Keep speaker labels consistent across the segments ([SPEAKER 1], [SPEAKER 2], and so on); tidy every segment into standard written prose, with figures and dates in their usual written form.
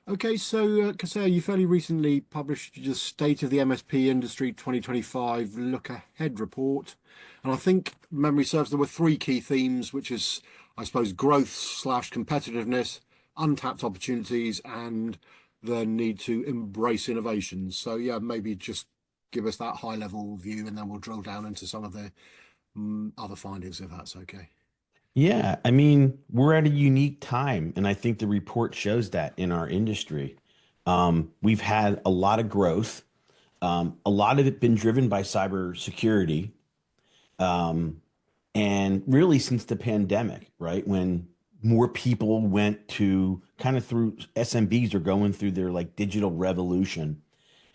[SPEAKER 1] Okay, so Kaseya, you fairly recently published your State of the MSP Industry 2025 Look Ahead report. And I think memory serves, there were three key themes, which is, I suppose, growth slash competitiveness, untapped opportunities, and the need to embrace innovations. So yeah, maybe just give us that high level view and then we'll drill down into some of the other findings if that's okay.
[SPEAKER 2] Yeah, I mean, we're at a unique time, and I think the report shows that in our industry. We've had a lot of growth, a lot of it been driven by cybersecurity, um, and really since the pandemic, right? When more people went to kind of through SMBs are going through their like digital revolution.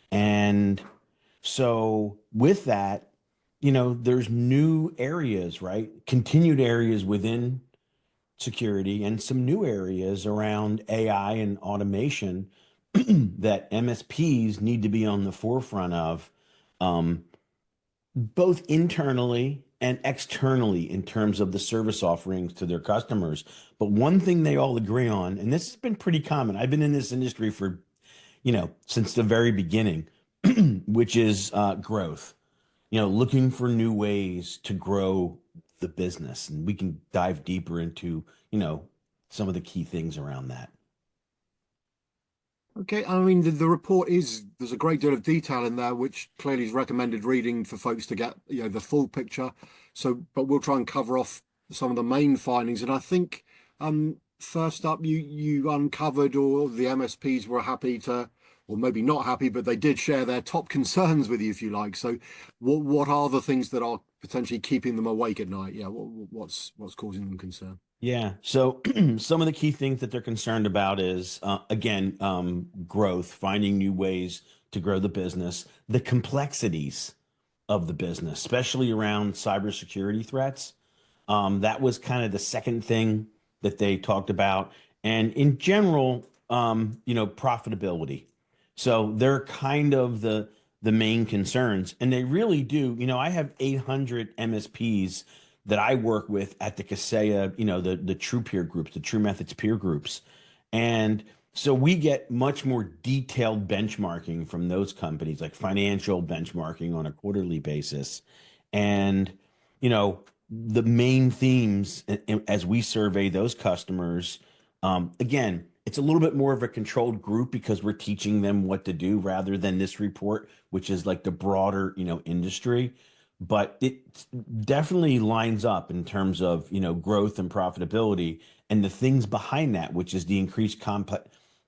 [SPEAKER 2] And so with that, there's new areas, right? Continued areas within security and some new areas around AI and automation that MSPs need to be on the forefront of, um, both internally and externally in terms of the service offerings to their customers. But one thing they all agree on, and this has been pretty common, I've been in this industry for, since the very beginning, which is growth, looking for new ways to grow the business. And we can dive deeper into, some of the key things around that.
[SPEAKER 1] Okay, I mean the report is there's a great deal of detail in there, which clearly is recommended reading for folks to get the full picture. So, but we'll try and cover off some of the main findings. And I think first up, you uncovered, or the MSPs were happy to, or maybe not happy, but they did share their top concerns with you, if you like. So, what are the things that are potentially keeping them awake at night? Yeah, what's causing them concern?
[SPEAKER 2] Yeah. So some of the key things that they're concerned about is, again, growth, finding new ways to grow the business, the complexities of the business, especially around cybersecurity threats. That was kind of the second thing that they talked about. And in general, profitability. So they're kind of the main concerns. And they really do. I have 800 MSPs that I work with at the Kaseya, the True Peer groups, the TruMethods peer groups. And so we get much more detailed benchmarking from those companies, like financial benchmarking on a quarterly basis. And, the main themes as we survey those customers, again, it's a little bit more of a controlled group because we're teaching them what to do rather than this report, which is like the broader, industry. But it definitely lines up in terms of, growth and profitability and the things behind that, which is the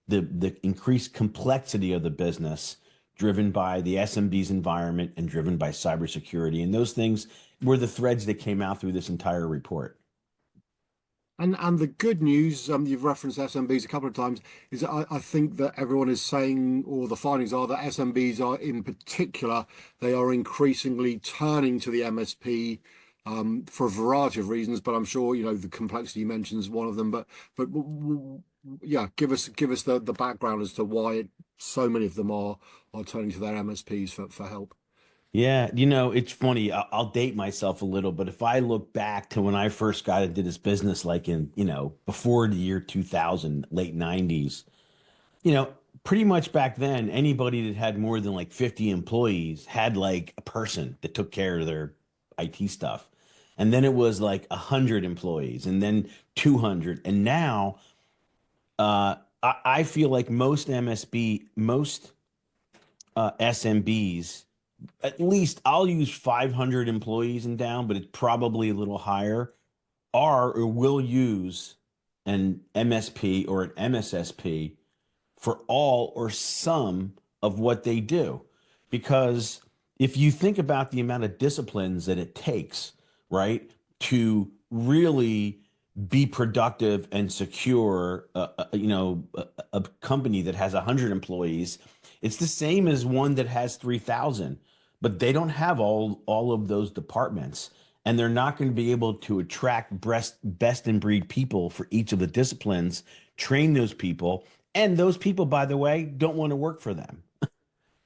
[SPEAKER 2] the increased complexity of the business driven by the SMB's environment and driven by cybersecurity. And those things were the threads that came out through this entire report.
[SPEAKER 1] And the good news, you've referenced SMBs a couple of times, is that I think that everyone is saying, or the findings are that SMBs are in particular, they are increasingly turning to the MSP for a variety of reasons. But I'm sure the complexity you mentioned is one of them. But yeah, give us the background as to why so many of them are turning to their MSPs for help.
[SPEAKER 2] Yeah, it's funny. I'll date myself a little, but if I look back to when I first got into this business, like in, before the year 2000, late 90s, you know, pretty much back then, anybody that had more than like 50 employees had like a person that took care of their IT stuff. And then it was like 100 employees and then 200. And now I feel like most SMBs, at least I'll use 500 employees and down, but it's probably a little higher, are or will use an MSP or an MSSP for all or some of what they do. Because if you think about the amount of disciplines that it takes, right, to really be productive and secure, a company that has 100 employees, it's the same as one that has 3,000, but they don't have all of those departments. And they're not going to be able to attract best in breed people for each of the disciplines, train those people, And those people, by the way, don't want to work for them,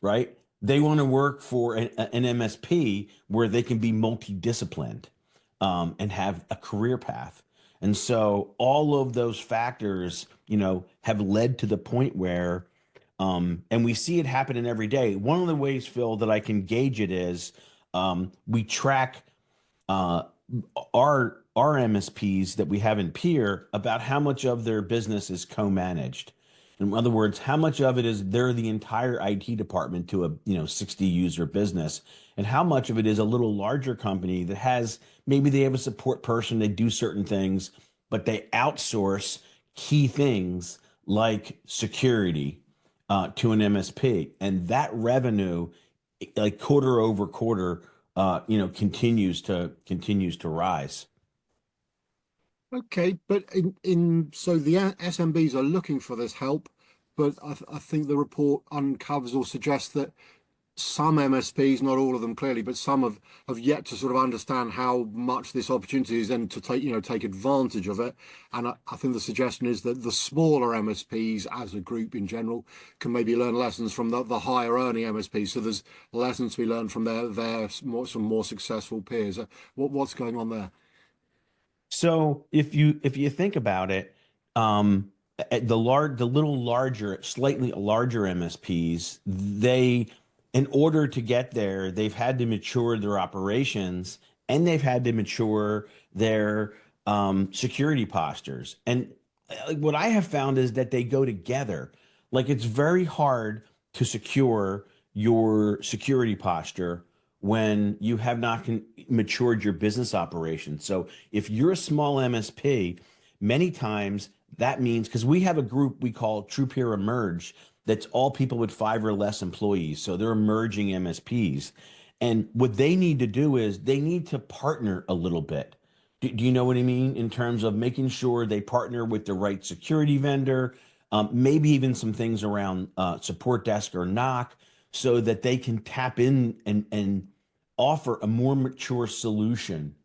[SPEAKER 2] right? They want to work for an MSP where they can be multidisciplined, and have a career path. And so all of those factors, have led to the point where, and we see it happening every day. One of the ways, Phil, that I can gauge it is, we track uh, our MSPs that we have in peer about how much of their business is co-managed. In other words, how much of it is they're the entire IT department to a 60 user business, and how much of it is a little larger company that has, maybe they have a support person, they do certain things, but they outsource key things like security, to an MSP, and that revenue, like quarter over quarter, continues to rise.
[SPEAKER 1] Okay, but so the SMBs are looking for this help, but I think the report uncovers or suggests that some MSPs, not all of them clearly, but some have yet to sort of understand how much this opportunity is and to take advantage of it. And I think the suggestion is that the smaller MSPs as a group in general can maybe learn lessons from the higher earning MSPs. So there's lessons to be learned from some more successful peers. What's going on there?
[SPEAKER 2] So if you think about it, the little larger, slightly larger MSPs, in order to get there, they've had to mature their operations, and they've had to mature their security postures. And what I have found is that they go together. Like, it's very hard to secure your security posture when you have not matured your business operations. So if you're a small MSP, many times that means, because we have a group we call True Peer Emerge, that's all people with 5 or less employees. So they're emerging MSPs. And what they need to do is they need to partner a little bit. Do you know what I mean? In terms of making sure they partner with the right security vendor, maybe even some things around support desk or knock, so that they can tap in and offer a more mature solution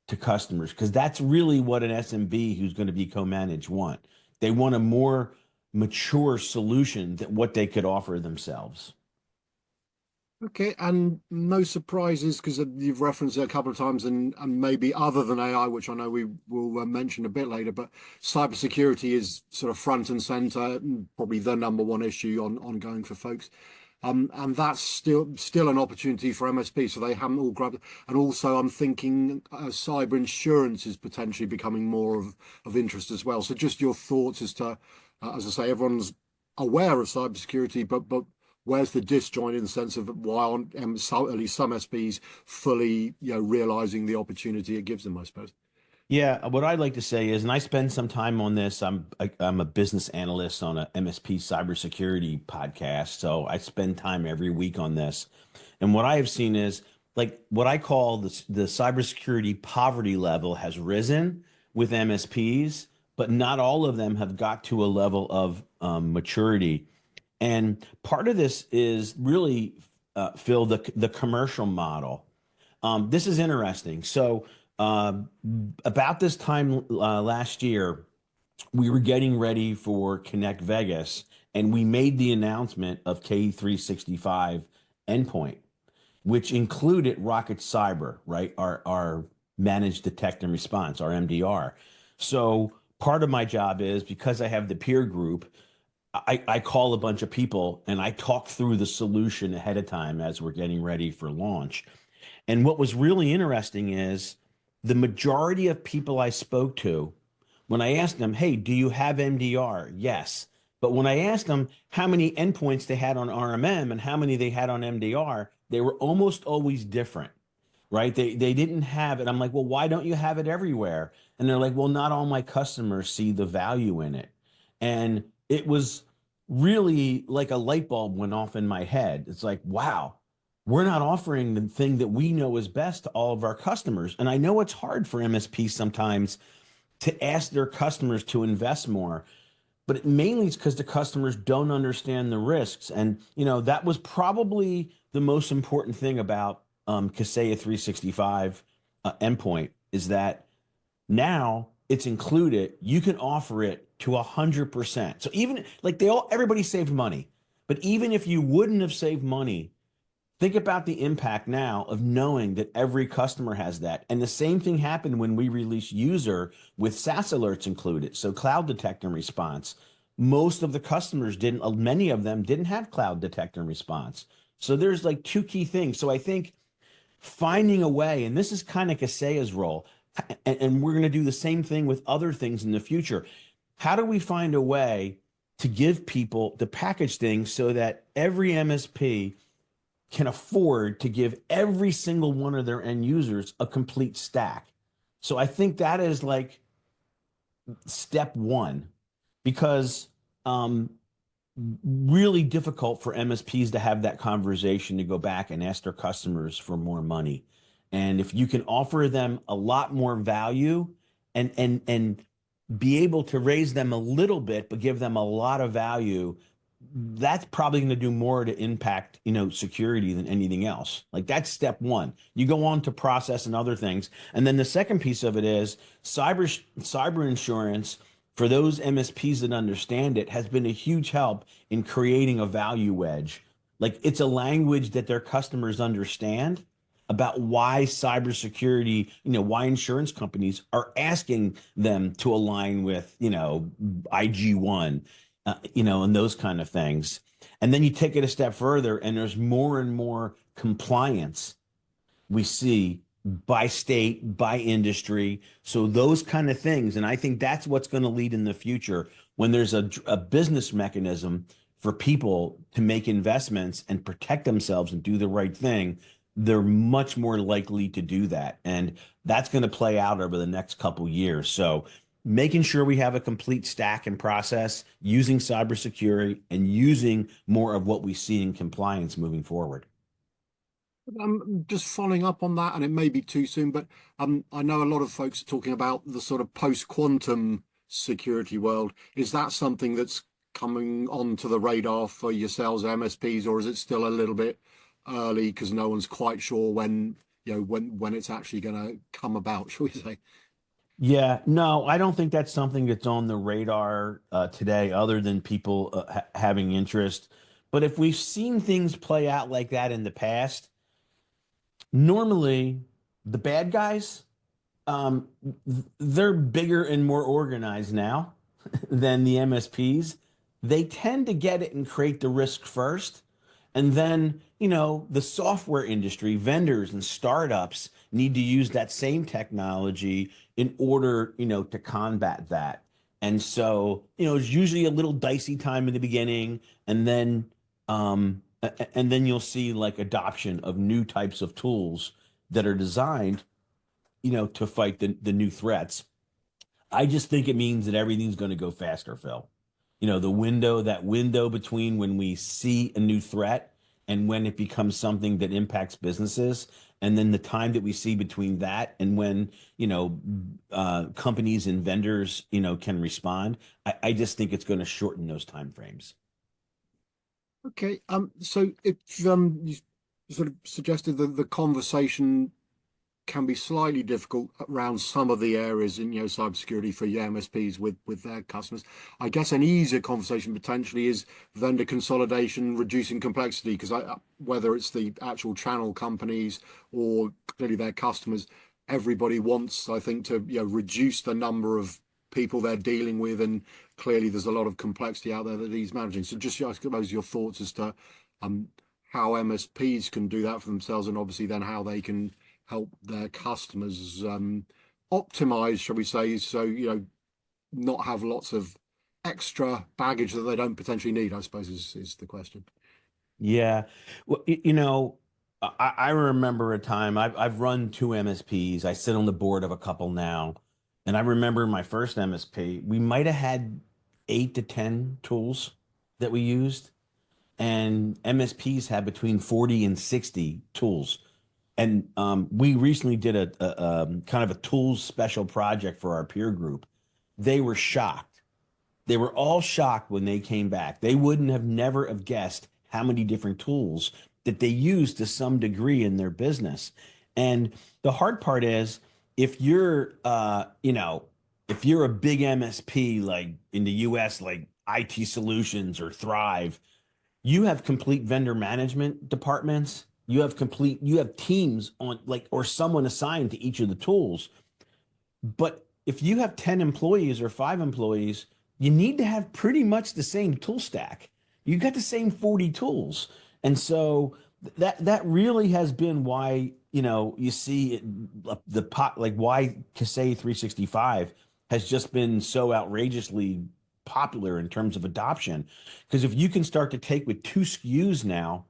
[SPEAKER 2] to customers, because that's really what an SMB who's going to be co-managed want. They want a more mature solution than what they could offer themselves.
[SPEAKER 1] Okay, and no surprises because you've referenced it a couple of times, and maybe other than AI, which I know we will mention a bit later, but cybersecurity is sort of front and center, and probably the number one issue ongoing for folks. And that's still an opportunity for MSP, so they haven't all grabbed. And also, I'm thinking cyber insurance is potentially becoming more of interest as well. So, just your thoughts as to, as I say, everyone's aware of cybersecurity, but where's the disjoint in the sense of why aren't at least some SPs fully, realizing the opportunity it gives them, I suppose.
[SPEAKER 2] Yeah, what I'd like to say is, and I spend some time on this. I'm a business analyst on a MSP cybersecurity podcast, so I spend time every week on this. And what I have seen is, like, what I call the cybersecurity poverty level has risen with MSPs, but not all of them have got to a level of maturity. And part of this is really, Phil, the commercial model. This is interesting. So, uh, about this time last year, we were getting ready for Connect Vegas, and we made the announcement of K365 Endpoint, which included Rocket Cyber, right? Our managed detect and response, our MDR. So part of my job is, because I have the peer group, I call a bunch of people and I talk through the solution ahead of time as we're getting ready for launch. And what was really interesting is the majority of people I spoke to, when I asked them, hey, do you have MDR? Yes. But when I asked them how many endpoints they had on RMM and how many they had on MDR, they were almost always different, right? They didn't have it. I'm like, well, why don't you have it everywhere? And they're like, well, not all my customers see the value in it. And it was really like a light bulb went off in my head. It's like, wow, we're not offering the thing that we know is best to all of our customers. And I know it's hard for MSPs sometimes to ask their customers to invest more, but it mainly it's because the customers don't understand the risks. And that was probably the most important thing about Kaseya 365 endpoint, is that now it's included, you can offer it to 100%. So even like everybody saved money, but even if you wouldn't have saved money, think about the impact now of knowing that every customer has that. And the same thing happened when we released user with SaaS alerts included. So cloud detect and response. Most of the customers didn't, many of them didn't have cloud detect and response. So there's like two key things. So I think finding a way, and this is kind of Kaseya's role, and we're going to do the same thing with other things in the future. How do we find a way to give people to package things so that every MSP can afford to give every single one of their end users a complete stack? So I think that is like step one, because um, really difficult for MSPs to have that conversation to go back and ask their customers for more money. And if you can offer them a lot more value and be able to raise them a little bit, but give them a lot of value, that's probably going to do more to impact, security than anything else. Like that's step one. You go on to process and other things. And then the second piece of it is cyber insurance for those MSPs that understand it has been a huge help in creating a value wedge. Like it's a language that their customers understand about why cybersecurity, why insurance companies are asking them to align with, IG1, and those kind of things. And then you take it a step further, and there's more and more compliance we see by state, by industry. So those kind of things. And I think that's what's going to lead in the future when there's a business mechanism for people to make investments and protect themselves and do the right thing. They're much more likely to do that. And that's going to play out over the next couple years. So making sure we have a complete stack and process, using cybersecurity and using more of what we see in compliance moving forward.
[SPEAKER 1] Just following up on that, and it may be too soon, but I know a lot of folks are talking about the sort of post-quantum security world. Is that something that's coming onto the radar for yourselves, MSPs, or is it still a little bit early because no one's quite sure when, when it's actually going to come about, shall we say?
[SPEAKER 2] Yeah, no, I don't think that's something that's on the radar today, other than people having interest. But if we've seen things play out like that in the past, normally the bad guys, um, they're bigger and more organized now than the MSPs. They tend to get it and create the risk first. And then, the software industry, vendors and startups need to use that same technology in order, to combat that. And so, it's usually a little dicey time in the beginning, and then you'll see like adoption of new types of tools that are designed, to fight the new threats. I just think it means that everything's going to go faster, Phil. That window between when we see a new threat and when it becomes something that impacts businesses, and then the time that we see between that and when, companies and vendors, can respond. I just think it's going to shorten those time frames.
[SPEAKER 1] Okay. So if you sort of suggested that the conversation can be slightly difficult around some of the areas in cybersecurity for your MSPs with their customers. I guess an easier conversation potentially is vendor consolidation, reducing complexity, because whether it's the actual channel companies or clearly their customers, everybody wants, I think, to reduce the number of people they're dealing with, and clearly there's a lot of complexity out there that he's managing. So just I suppose your thoughts as to um, how MSPs can do that for themselves, and obviously then how they can help their customers optimize, shall we say, so not have lots of extra baggage that they don't potentially need, I suppose is the question.
[SPEAKER 2] Yeah. Well, I remember a time I've run two MSPs. I sit on the board of a couple now. And I remember my first MSP, we might have had 8 to 10 tools that we used. And MSPs had between 40 and 60 tools. And we recently did a kind of a tools special project for our peer group. They were shocked. They were all shocked when they came back. They wouldn't have never have guessed how many different tools that they use to some degree in their business. And the hard part is if you're, if you're a big MSP like in the US, like IT Solutions or Thrive, you have complete vendor management departments. You have teams on like or someone assigned to each of the tools. But if you have 10 employees or 5 employees, you need to have pretty much the same tool stack. You got the same 40 tools. And so that really has been why, you see the pot like why Kaseya 365 has just been so outrageously popular in terms of adoption. Because if you can start to take with 2 SKUs now,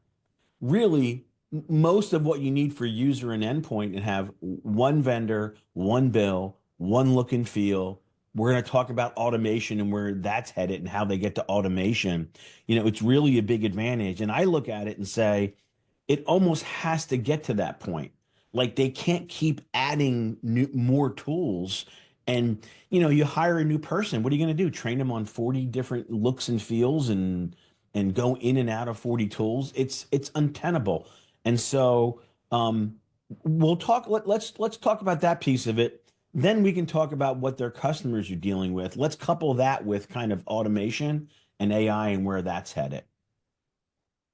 [SPEAKER 2] really most of what you need for user and endpoint and have one vendor, one bill, one look and feel. We're going to talk about automation and where that's headed and how they get to automation. It's really a big advantage. And I look at it and say, it almost has to get to that point. Like they can't keep adding more tools. And you hire a new person. What are you going to do? Train them on 40 different looks and feels and go in and out of 40 tools? It's untenable. And so we'll talk. Let's talk about that piece of it. Then we can talk about what their customers are dealing with. Let's couple that with kind of automation and AI and where that's headed.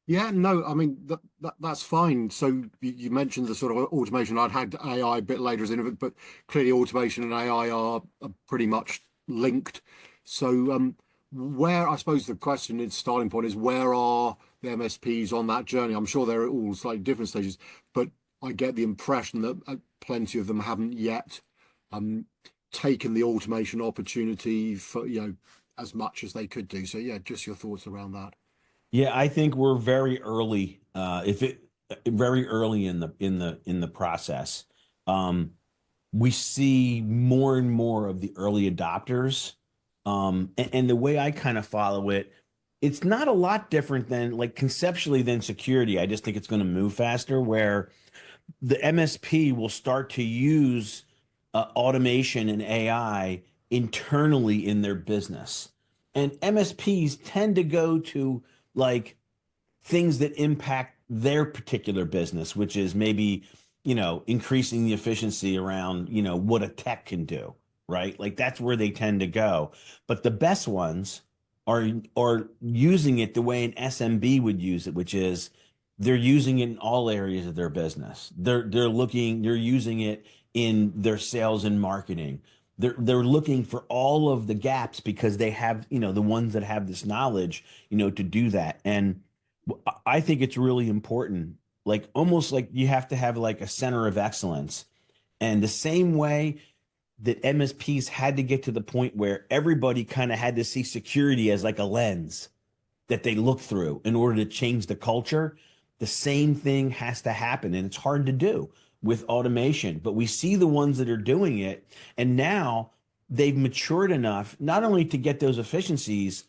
[SPEAKER 1] Yeah, no, I mean that's fine. So you mentioned the sort of automation. I'd had AI a bit later as in it, but clearly automation and AI are pretty much linked. So where I suppose the question, its starting point is where are the MSPs on that journey? I'm sure they're at all slightly different stages, but I get the impression that plenty of them haven't yet um, taken the automation opportunity for as much as they could do. So yeah, just your thoughts around that.
[SPEAKER 2] Yeah, I think we're very early. If it very early in the process, um, we see more and more of the early adopters. And the way I kind of follow it, it's not a lot different than like conceptually than security. I just think it's going to move faster. Where the MSP will start to use automation and AI internally in their business. And MSPs tend to go to like things that impact their particular business, which is maybe, increasing the efficiency around, what a tech can do, right? Like that's where they tend to go. But the best ones are using it the way an SMB would use it, which is they're using it in all areas of their business. They're using it in their sales and marketing. They're looking for all of the gaps because they have, the ones that have this knowledge, to do that. And I think it's really important, like almost like you have to have like a center of excellence. And the same way that MSPs had to get to the point where everybody kind of had to see security as like a lens that they look through in order to change the culture, the same thing has to happen. And it's hard to do with automation, but we see the ones that are doing it. And now they've matured enough, not only to get those efficiencies,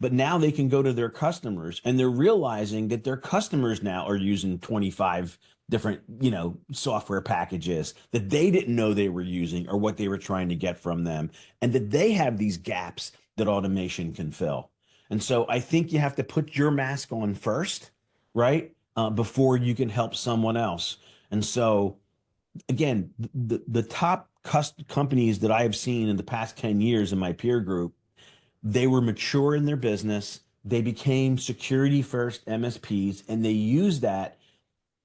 [SPEAKER 2] but now they can go to their customers and they're realizing that their customers now are using 25 different, software packages that they didn't know they were using or what they were trying to get from them, and that they have these gaps that automation can fill. And so I think you have to put your mask on first, right? Before you can help someone else. And so again, the top companies that I have seen in the past 10 years in my peer group, they were mature in their business. They became security first MSPs, and they used that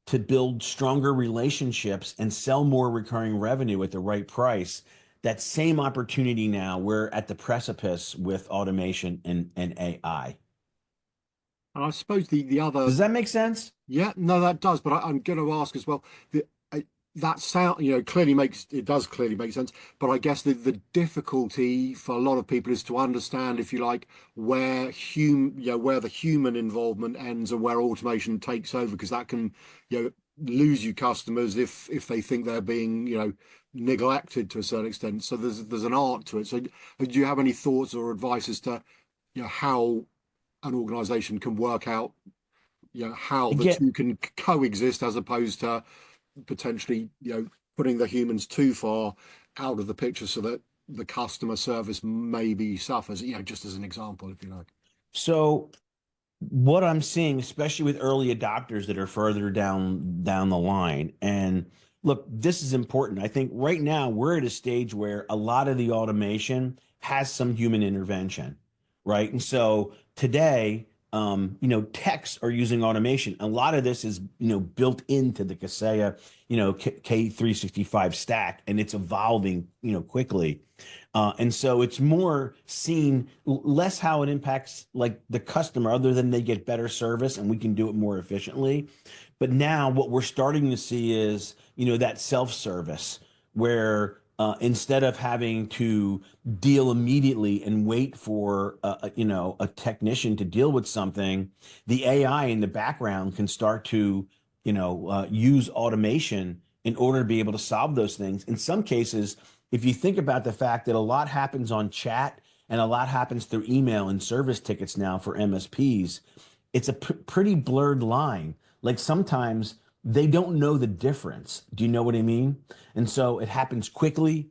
[SPEAKER 2] to build stronger relationships and sell more recurring revenue at the right price. That same opportunity now, we're at the precipice with automation and AI.
[SPEAKER 1] And I suppose the other,
[SPEAKER 2] Does that make sense?
[SPEAKER 1] yeah, no, that does. But I'm going to ask as well. The, that sound, clearly does clearly make sense. But I guess the difficulty for a lot of people is to understand, if you like, where the human involvement ends and where automation takes over, because that can, lose you customers if they think they're being, neglected to a certain extent. So there's an art to it. So do you have any thoughts or advice as to, how an organization can work out, how the
[SPEAKER 2] Again,
[SPEAKER 1] two can coexist as opposed to potentially, putting the humans too far out of the picture so that the customer service maybe suffers, just as an example, if you like.
[SPEAKER 2] so what I'm seeing, especially with early adopters that are further down the line, and Look, this is important. I think right now we're at a stage where a lot of the automation has some human intervention, right? And so today, techs are using automation. A lot of this is, built into the Kaseya, K365 stack, and it's evolving, quickly. And so it's more seen less how it impacts like the customer, other than they get better service and we can do it more efficiently. But now what we're starting to see is, that self-service where instead of having to deal immediately and wait for a technician to deal with something, the AI in the background can start to use automation in order to be able to solve those things. In some cases, if you think about the fact that a lot happens on chat and a lot happens through email and service tickets now for MSPs, it's a pretty blurred line. Like sometimes they don't know the difference. Do you know what I mean? And so it happens quickly.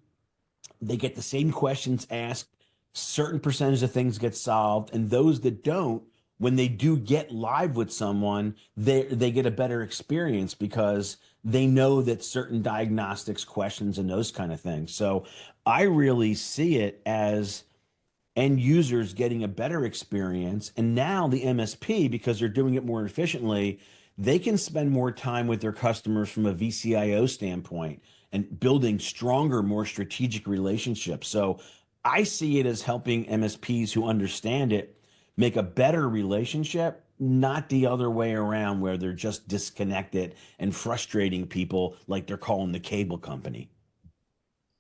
[SPEAKER 2] They get the same questions asked. Certain percentage of things get solved, and those that don't, when they do get live with someone, they get a better experience because they know that certain diagnostics questions and those kind of things. So I really see it as end users getting a better experience. And now the MSP, because they're doing it more efficiently, they can spend more time with their customers from a VCIO standpoint and building stronger, more strategic relationships. So I see it as helping MSPs who understand it make a better relationship, not the other way around where they're just disconnected and frustrating people like they're calling the cable company.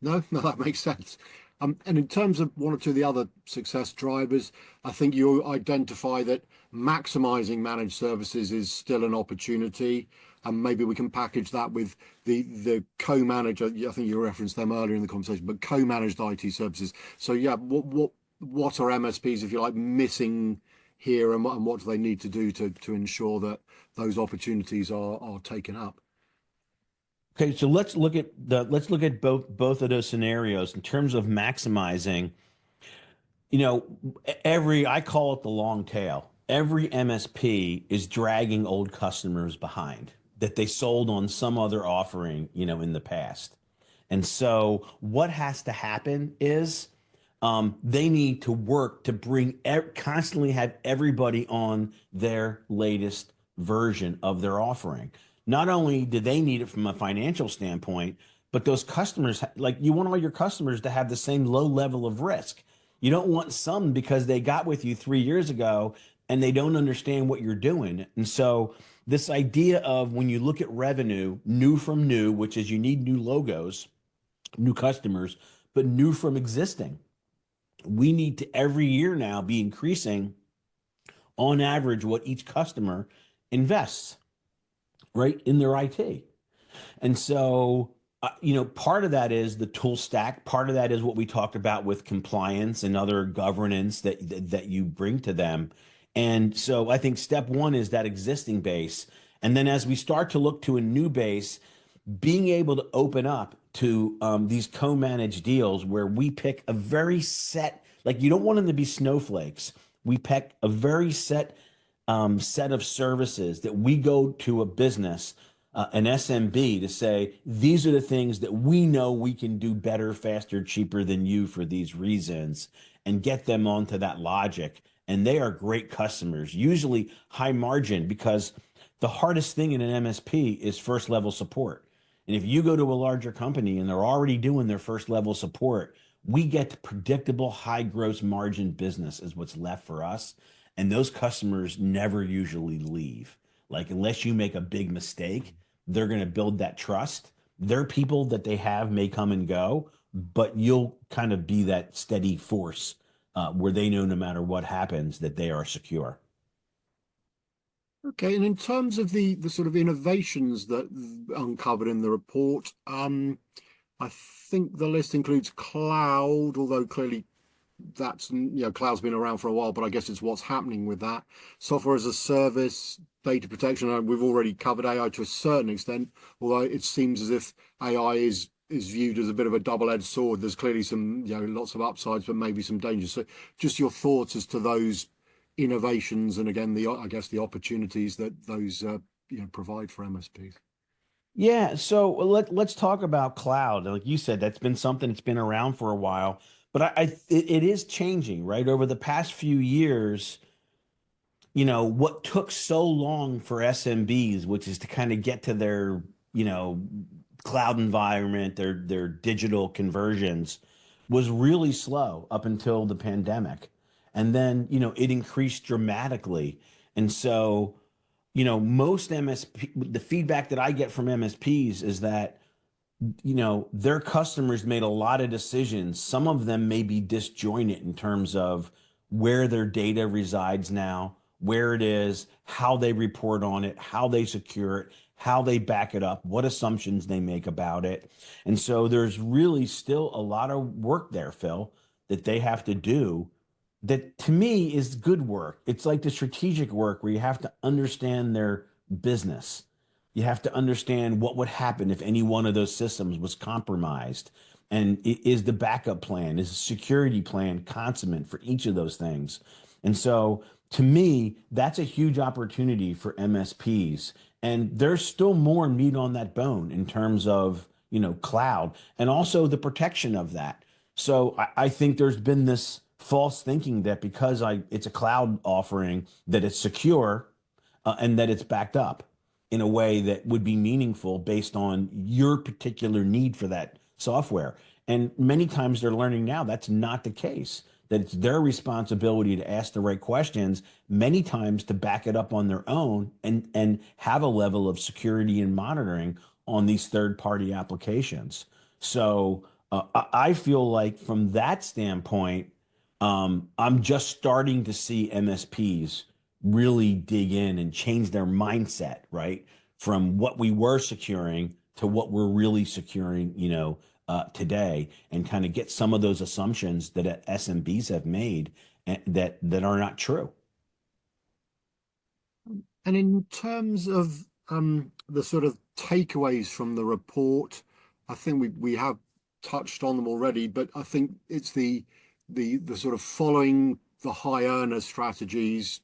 [SPEAKER 1] No, no, that makes sense. And in terms of one or two of the other success drivers, I think you identify that maximizing managed services is still an opportunity, and maybe we can package that with the co-manager. I think you referenced them earlier in the conversation, but co-managed IT services. So yeah, what are MSPs, if you like, missing here, and what do they need to do to ensure that those opportunities are taken up?
[SPEAKER 2] Okay, so let's look at both of those scenarios in terms of maximizing. Every I call it the long tail. Every MSP is dragging old customers behind that they sold on some other offering, in the past. And so what has to happen is they need to work to constantly have everybody on their latest version of their offering. Not only do they need it from a financial standpoint, but those customers, like you want all your customers to have the same low level of risk. You don't want some because they got with you 3 years ago and they don't understand what you're doing. And so this idea of when you look at revenue, new from new, which is you need new logos, new customers, but new from existing. We need to every year now be increasing on average what each customer invests, right, in their IT. And so, part of that is the tool stack. Part of that is what we talked about with compliance and other governance that you bring to them. And so I think step one is that existing base. And then as we start to look to a new base, being able to open up to these co-managed deals where we pick a very set, like you don't want them to be snowflakes. We pick a very set of services that we go to a business, an SMB, to say, these are the things that we know we can do better, faster, cheaper than you for these reasons, and get them onto that logic. And they are great customers, usually high margin, because the hardest thing in an MSP is first level support. And if you go to a larger company and they're already doing their first level support, we get predictable high gross margin business is what's left for us. And those customers never usually leave. Like, unless you make a big mistake, they're going to build that trust. Their people that they have may come and go, but you'll kind of be that steady force where they know no matter what happens that they are secure.
[SPEAKER 1] Okay, and in terms of the sort of innovations that uncovered in the report, I think the list includes cloud, although clearly cloud's been around for a while, but I guess it's what's happening with that. Software as a service, data protection. We've already covered AI to a certain extent, although it seems as if AI is viewed as a bit of a double-edged sword. There's clearly some, lots of upsides, but maybe some dangers. So just your thoughts as to those innovations, and again, I guess the opportunities that those provide for MSPs.
[SPEAKER 2] Yeah, so let's talk about cloud. Like you said, that's been something that's been around for a while, but it is changing, right? Over the past few years, what took so long for SMBs, which is to kind of get to their, you know, cloud environment, their digital conversions, was really slow up until the pandemic. And then, it increased dramatically. And so, most MSP, the feedback that I get from MSPs is that their customers made a lot of decisions. Some of them may be disjointed in terms of where their data resides now, where it is, how they report on it, how they secure it, how they back it up, what assumptions they make about it. And so there's really still a lot of work there, Phil, that they have to do that to me is good work. It's like the strategic work where you have to understand their business. You have to understand what would happen if any one of those systems was compromised. And is the backup plan, is the security plan consummate for each of those things? And so to me, that's a huge opportunity for MSPs. And there's still more meat on that bone in terms of, cloud and also the protection of that. So I think there's been this false thinking that because it's a cloud offering, that it's secure and that it's backed up in a way that would be meaningful based on your particular need for that software. And many times they're learning now that's not the case, that it's their responsibility to ask the right questions, many times to back it up on their own and have a level of security and monitoring on these third party applications. So I feel like from that standpoint, I'm just starting to see MSPs really dig in and change their mindset, right? From what we were securing to what we're really securing, today, and kind of get some of those assumptions that SMBs have made that are not true.
[SPEAKER 1] And in terms of the sort of takeaways from the report, I think we have touched on them already, but I think it's the sort of following the high earner strategies,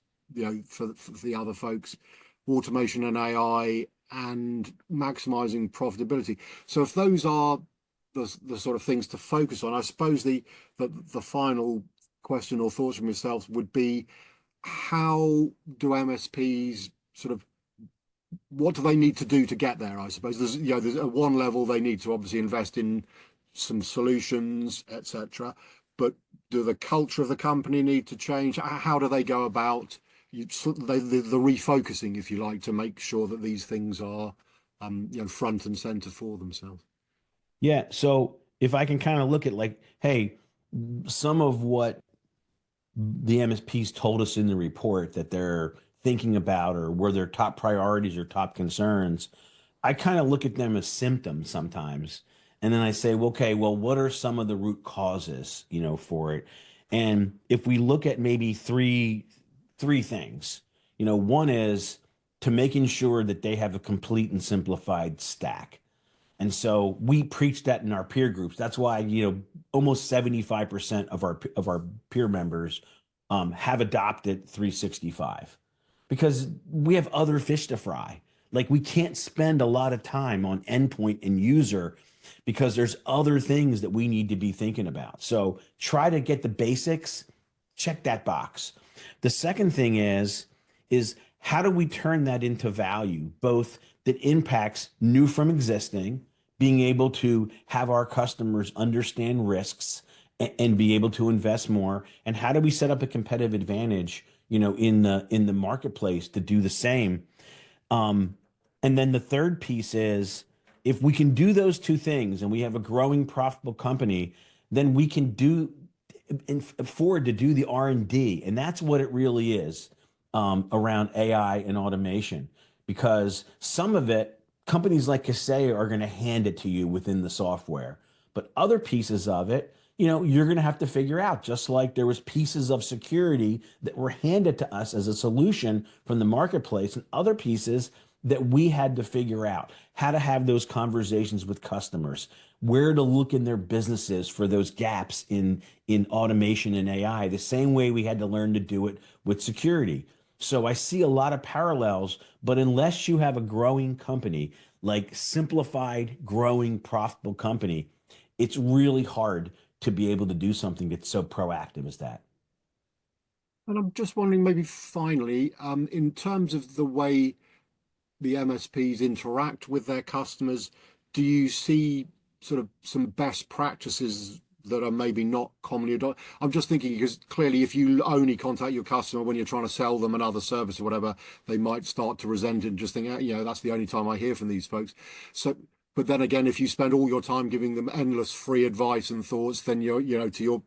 [SPEAKER 1] for the other folks, automation and AI, and maximizing profitability. So if those are the sort of things to focus on, I suppose the final question or thoughts from yourselves would be, how do MSPs sort of, what do they need to do to get there? I suppose there's at one level they need to obviously invest in some solutions, etc. But do the culture of the company need to change? How do they go about the refocusing, if you like, to make sure that these things are front and center for themselves?
[SPEAKER 2] Yeah. So if I can kind of look at like, hey, some of what the MSPs told us in the report that they're thinking about or were their top priorities or top concerns, I kind of look at them as symptoms sometimes. And then I say, well, okay, well, what are some of the root causes, for it? And if we look at maybe three things, one is to making sure that they have a complete and simplified stack. And so we preach that in our peer groups. That's why, almost 75% of our peer members have adopted 365 because we have other fish to fry. Like we can't spend a lot of time on endpoint and user because there's other things that we need to be thinking about. So try to get the basics, check that box. The second thing is how do we turn that into value, both that impacts new from existing, being able to have our customers understand risks and be able to invest more, and how do we set up a competitive advantage, in the marketplace to do the same. um, and then the third piece is if we can do those two things and we have a growing profitable company, then we can afford to do the R&D. And that's what it really is, around AI and automation, because some of it, companies like Kaseya are going to hand it to you within the software, but other pieces of it, you're going to have to figure out, just like there was pieces of security that were handed to us as a solution from the marketplace and other pieces that we had to figure out how to have those conversations with customers, where to look in their businesses for those gaps in automation and AI, the same way we had to learn to do it with security. So I see a lot of parallels, but unless you have a growing company, like simplified, growing, profitable company, it's really hard to be able to do something that's so proactive as that.
[SPEAKER 1] And I'm just wondering, maybe finally, in terms of the way the MSPs interact with their customers, do you see sort of some best practices that are maybe not commonly adopted? I'm just thinking because clearly, if you only contact your customer when you're trying to sell them another service or whatever, they might start to resent it and just think, that's the only time I hear from these folks. So, but then again, if you spend all your time giving them endless free advice and thoughts, then to your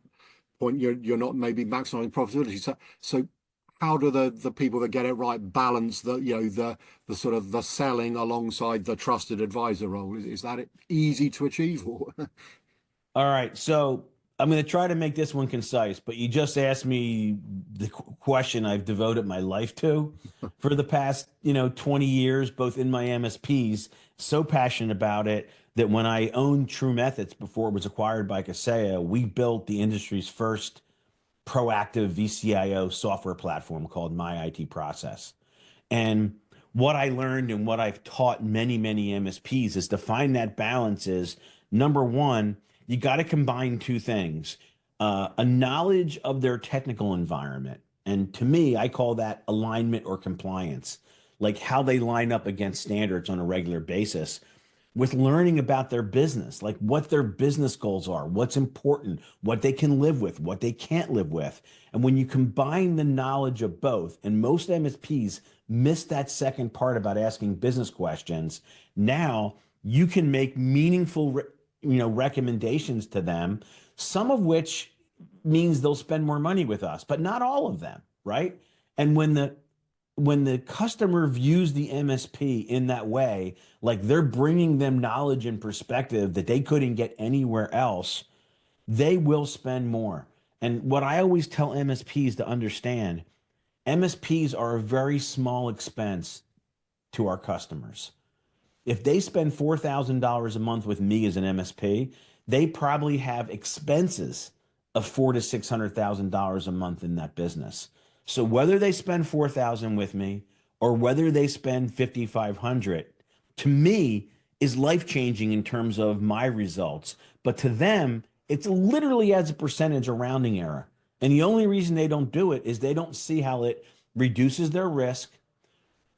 [SPEAKER 1] point, you're not maybe maximizing profitability. So how do the people that get it right balance the sort of the selling alongside the trusted advisor role? Is that easy to achieve? Or
[SPEAKER 2] All right, so I'm going to try to make this one concise, but you just asked me the question I've devoted my life to for the past, 20 years, both in my MSPs. So passionate about it that when I owned TruMethods before it was acquired by Kaseya, we built the industry's first proactive VCIO software platform called My IT Process. And what I learned and what I've taught many, many MSPs is to find that balance is number one, you got to combine two things, a knowledge of their technical environment. And to me, I call that alignment or compliance, like how they line up against standards on a regular basis with learning about their business, like what their business goals are, what's important, what they can live with, what they can't live with. And when you combine the knowledge of both, and most MSPs miss that second part about asking business questions, now you can make meaningful, recommendations to them, some of which means they'll spend more money with us, but not all of them, right? And when the customer views the MSP in that way, like they're bringing them knowledge and perspective that they couldn't get anywhere else, they will spend more. And what I always tell MSPs to understand, MSPs are a very small expense to our customers. If they spend $4,000 a month with me as an MSP, they probably have expenses of four to $600,000 a month in that business. So whether they spend 4,000 with me or whether they spend 5,500, to me is life changing in terms of my results. But to them, it's literally as a percentage a rounding error. And the only reason they don't do it is they don't see how it reduces their risk,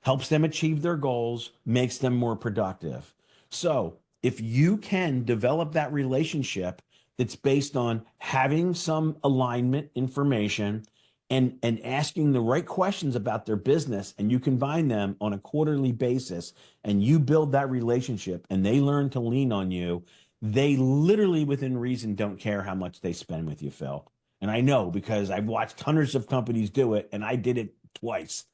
[SPEAKER 2] helps them achieve their goals, makes them more productive. So, if you can develop that relationship that's based on having some alignment information and asking the right questions about their business, and you combine them on a quarterly basis, and you build that relationship and they learn to lean on you, they literally within reason don't care how much they spend with you, Phil. And I know because I've watched hundreds of companies do it and I did it twice.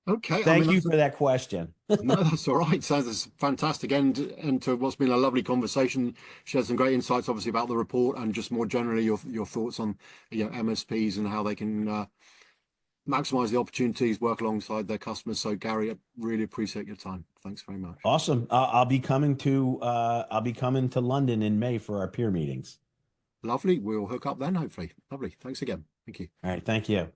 [SPEAKER 1] okay, I mean
[SPEAKER 2] Thank you for that question.
[SPEAKER 1] no, that's all right. Sounds a fantastic end to what's been a lovely conversation. Shared some great insights, obviously, about the report and just more generally your thoughts on MSPs and how they can maximize the opportunities, work alongside their customers. So, Gary, I really appreciate your time. Thanks very much.
[SPEAKER 2] Awesome. I'll be coming to London in May for our peer meetings.
[SPEAKER 1] Lovely. We'll hook up then, hopefully. Lovely. Thanks again. Thank you.
[SPEAKER 2] All right. Thank you.